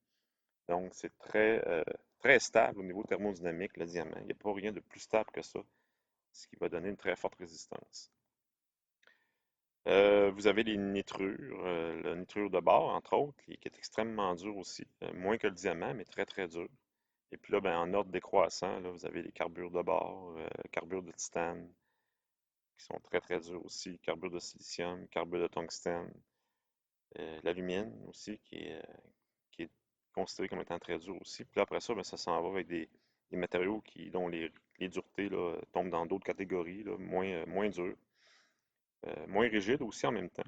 Donc, c'est très stable au niveau thermodynamique, le diamant. Il n'y a pas rien de plus stable que ça, ce qui va donner une très forte résistance. Vous avez les nitrures, le nitrure de bore, entre autres, qui est extrêmement dur aussi, moins que le diamant, mais très très dur. Et puis là, ben, en ordre décroissant, là, vous avez les carbures de bore, carbures de titane, qui sont très très durs aussi, carbure de silicium, carbure de tungstène, l'alumine aussi, qui est considéré comme étant très dur aussi. Puis là, après ça, ben, ça s'en va avec des matériaux dont les duretés là, tombent dans d'autres catégories, là, moins dures, moins rigides aussi en même temps.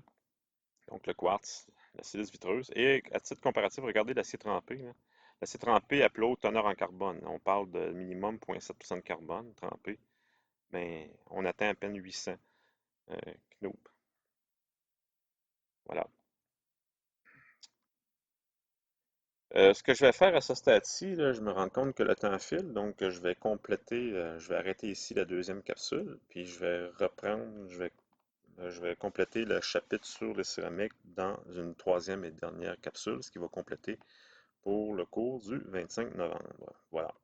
Donc le quartz, la silice vitreuse. Et à titre comparatif, regardez l'acier trempé, là. L'acier trempé à plus haute teneur en carbone. On parle de minimum 0,7% de carbone trempé, mais on atteint à peine 800 euh, kNoop. Voilà. Ce que je vais faire à ce stade-ci, là, je me rends compte que le temps file, donc je vais compléter, je vais arrêter ici la deuxième capsule, puis je vais reprendre, je vais compléter le chapitre sur les céramiques dans une troisième et dernière capsule, ce qui va compléter pour le cours du 25 novembre. Voilà.